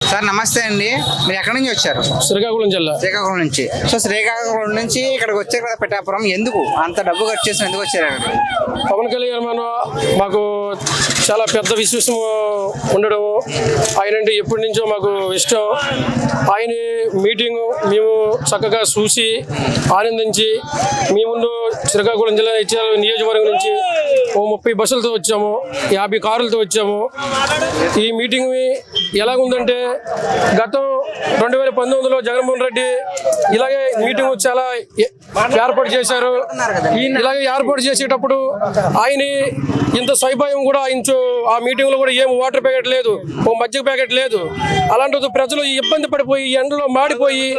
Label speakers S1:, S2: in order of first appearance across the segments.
S1: Sir నమస్తే అండి, మీరు ఎక్కడి నుంచి వచ్చారు?
S2: శ్రీకాకుళం జిల్లా.
S1: శ్రీకాకుళం నుంచి. సో శ్రీకాకుళం నుంచి ఇక్కడికి వచ్చారు కదా పిఠాపురం, ఎందుకు అంత డబ్బు ఖర్చు చేసి ఎందుకు వచ్చారు అక్కడ?
S2: పవన్ కళ్యాణ్ మాకు చాలా పెద్ద విశ్వాసం ఉండడం, ఆయన అంటే ఎప్పటి నుంచో మాకు ఇష్టం. ఆయన మీటింగు మేము చక్కగా చూసి ఆనందించి మీ ముందు శ్రీకాకుళం జిల్లా నియోజకవర్గం నుంచి 30 బస్సులతో వచ్చాము, 50 కారులతో వచ్చాము. ఈ మీటింగ్ ఎలాగుందంటే గతం 2019లో జగన్మోహన్ రెడ్డి ఇలాగే మీటింగ్ చాలా ఏర్పాటు చేశారు. ఇలాగే ఏర్పాటు చేసేటప్పుడు ఆయన ఇంత సైభాయం కూడా ఆ మీటింగ్ లో కూడా ఏం వాటర్ ప్యాకెట్ లేదు, ఓ మజ్జిగ ప్యాకెట్ లేదు. అలాంటిది ప్రజలు ఇబ్బంది పడిపోయి ఎండలో మాడిపోయి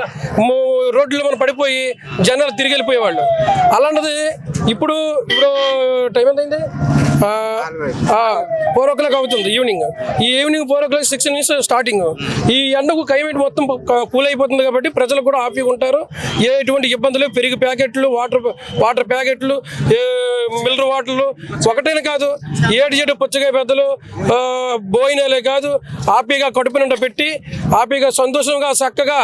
S2: రోడ్లు మనం పడిపోయి జనాలు తిరిగి వెళ్ళిపోయేవాళ్ళు. అలాంటిది ఇప్పుడు టైం ఎంతైంది? 4 o'clock అవుతుంది ఈవినింగ్. ఈ ఈవినింగ్ 4 o'clock 6 నుంచి స్టార్టింగ్. ఈ ఎండకు క్లైమేట్ మొత్తం కూల్ అయిపోతుంది కాబట్టి ప్రజలు కూడా హ్యాపీగా ఉంటారు. ఎటువంటి ఇబ్బందులు, పెరుగు ప్యాకెట్లు, వాటర్ ప్యాకెట్లు, మినరల్ వాటర్లు ఒకటేనే కాదు, 7 పుచ్చకాయ పెద్దలు, భోజనాలే కాదు, హ్యాపీగా కడుపు నిండా పెట్టి హ్యాపీగా సంతోషంగా చక్కగా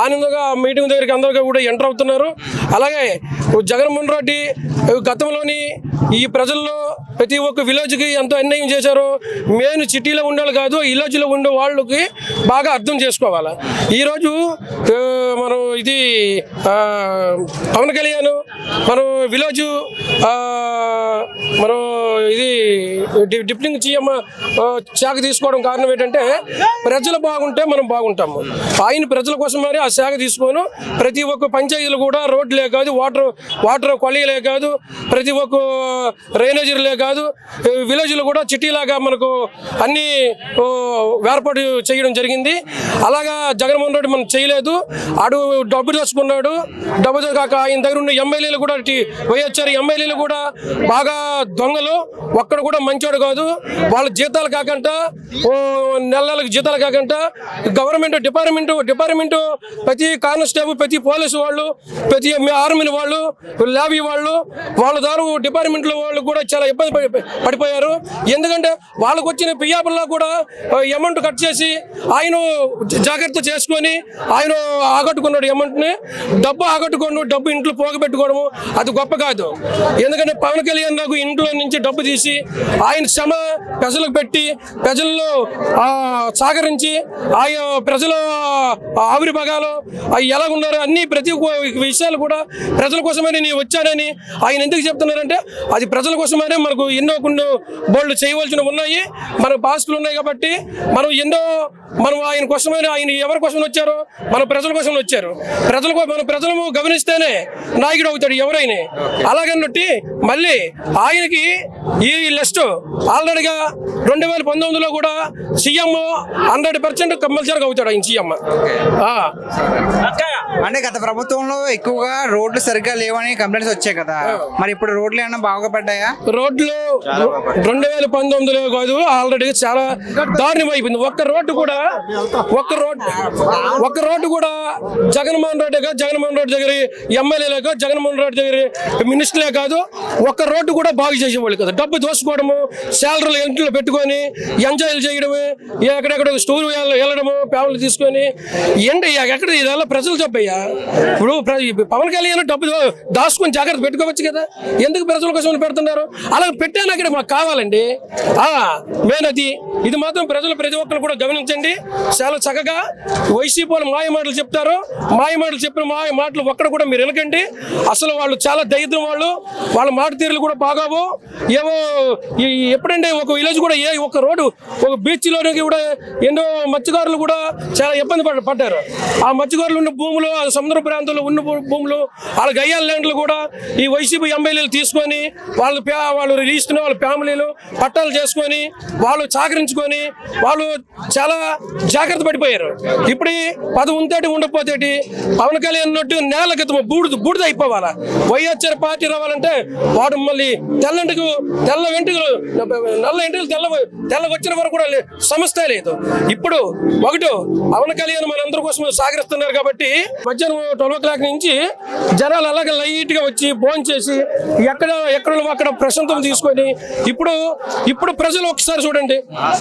S2: ఆనందంగా మీటింగ్ దగ్గరికి అందరికీ కూడా ఎంటర్ అవుతున్నారు. అలాగే జగన్మోహన్ రెడ్డి గతంలోని ఈ ప్రజల్లో ప్రతి ఒక్క విలేజ్కి ఎంతో అన్యాయం చేశారు. మెయిన్ సిటీలో ఉండాలి కాదు, విలేజ్లో ఉండే వాళ్ళకి బాగా అర్థం చేసుకోవాలి. ఈరోజు మనం ఇది పవన్ కళ్యాణ్ మనం విలేజ్ మనం ఇది డిప్యూటీ సీఎం శాఖ తీసుకోవడం కారణం ఏంటంటే ప్రజలు బాగుంటే మనం బాగుంటాము. ఆయన ప్రజల కోసం మరి ఆ శాఖ తీసుకొని ప్రతి ఒక్క పంచాయతీలు కూడా రోడ్లే కాదు, వాటర్ కొలియలే కాదు, ప్రతి ఒక్క డ్రైనేజీలే కాదు, విలేజ్లు కూడా సిటీలాగా మనకు అన్ని ఏర్పాటు చేయడం జరిగింది. అలాగా జగన్మోహన్ రెడ్డి మనం చేయలేదు. ఆడు డబ్బు దోచుకున్నాడు. డబ్బు కాక ఆయన దగ్గర ఉన్న ఎమ్మెల్యేలు కూడా వైఎస్ఆర్ ఎమ్మెల్యేలు కూడా బాగా దొంగలు, ఒక్కడ కూడా మంచోడు కాదు. వాళ్ళ జీతాలు కాకుండా నెలలకు జీతాలు కాకుండా గవర్నమెంట్ డిపార్ట్మెంట్ ప్రతి కానిస్టేబుల్, ప్రతి పోలీసు వాళ్ళు, ప్రతి ఆర్మీ వాళ్ళు, ల్యాబీ వాళ్ళు, వాళ్ళ ద్వారా డిపార్ట్మెంట్లో వాళ్ళు కూడా చాలా ఇబ్బంది పడిపోయారు. ఎందుకంటే వాళ్ళకు వచ్చిన పియాపుల్లో కూడా అమౌంట్ కట్ చేసి ఆయన జాగ్రత్త చేసుకొని ఆయన ఆగట్టుకున్నాడు. అమౌంట్ని డబ్బు ఇంట్లో పోగబెట్టుకోవడము అది గొప్ప కాదు. ఎందుకంటే పవన్ కళ్యాణ్ నాకు ఇంట్లో నుంచి డబ్బు తీసి ఆయన శ్రమ ప్రజలకు పెట్టి ప్రజల్లో సహకరించి ఆయన ప్రజల ఆవిర్భాగాలు అవి ఎలా ఉన్నారో అన్ని ప్రతి విషయాలు కూడా ప్రజల కోసమని నేను వచ్చానని ఆయన ఎందుకు చెప్తున్నారంటే అది ప్రజల కోసమనే. మనకు ఎన్నో కొన్ని బోల్డ్ చేయవలసినవి ఉన్నాయి, మన బాస్కులు ఉన్నాయి కాబట్టి మనం ఆయన కోసమని, ఆయన ఎవరి కోసం వచ్చారో మన ప్రజల కోసం వచ్చారు. మన ప్రజలు గమనిస్తేనే నాయకుడు అవుతాడు ఎవరైనా. అలాగన్నట్టు మళ్ళీ ఆయనకి ఈ లిస్ట్ ఆల్రెడీగా 2019లో కూడా సీఎం 100% కంపల్సరీగా అవుతాడు ఆయన సీఎం.
S1: అంటే గత ప్రభుత్వంలో ఎక్కువగా రోడ్లు సరిగ్గా లేవని కంప్లైంట్స్ వచ్చాయి కదా, మరి ఇప్పుడు రోడ్లు ఏమన్నా బాగుపడ్డాయా?
S2: రోడ్లు 2019లో కాదు, ఆల్రెడీ చాలా దారుణం అయిపోయింది. ఒక్క రోడ్డు కూడా జగన్మోహన్ రెడ్డి దగ్గర ఎమ్మెల్యేలే, జగన్మోహన్ రెడ్డి దగ్గర మినిస్టర్లే కాదు, ఒక్క రోడ్డు కూడా బాగు చేసేవాళ్ళు కదా. డబ్బు దోసుకోవడము, శాలరీలు ఇంట్లో పెట్టుకొని ఎంజాయ్లు చేయడము, ఎక్కడెక్కడ స్టూర్ వెళ్ళడము, ఫ్యామిలీ తీసుకొని ఎక్కడ ఇదల్లా ప్రజలు చెప్పయ్యా. ఇప్పుడు పవన్ కళ్యాణ్ డబ్బు దాచుకొని జాగ్రత్త పెట్టుకోవచ్చు కదా, ఎందుకు ప్రజల కోసం పెడుతున్నారు? అలా పెట్టాను అక్కడ మాకు కావాలండి. మెయిన్ ఇది మాత్రం ప్రతి ఒక్కరు కూడా గమనించండి. చాలా చక్కగా వైసీపీ వాళ్ళు మాయ మాటలు చెప్తారు. చెప్పిన మాటలు ఒక్కడ కూడా మీరు వినకండి. అసలు వాళ్ళు చాలా దరిద్రం వాళ్ళ మాట తీరులు కూడా బాగావు. ఏవో ఎప్పుడంటే ఒక విలేజ్ కూడా ఒక రోడ్డు, ఒక బీచ్లోనికి కూడా ఎన్నో మత్స్యకారులు కూడా చాలా ఇబ్బంది పడ్డారు. ఆ మత్స్యకారులు ఉన్న భూములు, సముద్ర ప్రాంతంలో ఉన్న భూములు, వాళ్ళ గయ్యాల ల్యాండ్లు కూడా ఈ వైసీపీ ఎమ్మెల్యేలు తీసుకొని వాళ్ళు రిజిస్టర్ వాళ్ళ ఫ్యామిలీలు పట్టాలు చేసుకొని వాళ్ళు సహకరించుకొని వాళ్ళు చాలా జాగ్రత్త పడిపోయారు. ఇప్పుడు 10 ఉంటేటి ఉండకపోతేటి పవన్ కళ్యాణ్ అన్నట్టు నేల క్రితం బూడిద అయిపోవాలా. వైఎస్ఆర్ పార్టీ రావాలంటే వాడు మళ్ళీ తెల్ల వెంట్రుకలు తెల్లగా వచ్చిన వరకు కూడా సమస్య లేదు. ఇప్పుడు పవన్ కళ్యాణ్ మనందరి కోసం సహకరిస్తున్నారు కాబట్టి మధ్యాహ్నం 12 నుంచి జనాలు అలాగే లైట్ గా వచ్చి భోజనం చేసి ఎక్కడ అక్కడ ప్రశాంతం తీసుకొని ఇప్పుడు ప్రజలు ఒకసారి చూడండి,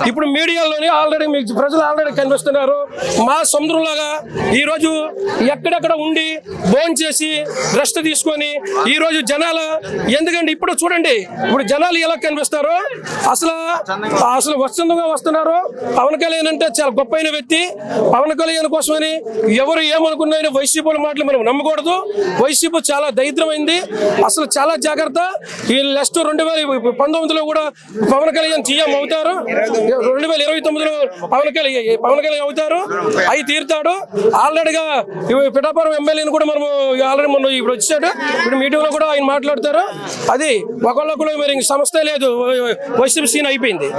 S2: ఇప్పుడు మీడియాలోనే ఆల్రెడీ మీకు ప్రజలు ఆల్రెడీ కనిపిస్తున్నారు. మా సముద్రంలాగా ఈ రోజు ఎక్కడెక్కడ ఉండి భోజనం చేసి రెస్ట్ తీసుకొని ఈ రోజు జనాలు, ఎందుకంటే ఇప్పుడు చూడండి ఇప్పుడు జనాలు ఎలా కనిపిస్తారో, అసలు వస్తుండగా వస్తున్నారు. పవన్ కళ్యాణ్ అంటే చాలా గొప్ప అయిన వ్యక్తి. పవన్ కళ్యాణ్ కోసమని ఎవరు ఏమనుకున్నా వైసీపీ మాటలు మనం నమ్మకూడదు. వైసీపీ చాలా దరిద్రమైంది, అసలు చాలా జాగ్రత్త. ఈ నెక్స్ట్ 2019లో కూడా పవన్ కళ్యాణ్ సీఎం అవుతారు, 2029లో పవన్ కళ్యాణ్ అవుతారు, అవి తీరుతాడు. ఆల్రెడీగా పిఠాపురం ఎమ్మెల్యేని కూడా మనము ఆల్రెడీ మొన్న ఇప్పుడు వచ్చాడు, ఇప్పుడు మీటింగ్లో కూడా ఆయన మాట్లాడతారు. అది ఒకళ్ళొకళ్ళు మరి సమస్య లేదు, వైసీపీ సీన్ అయిపోయింది.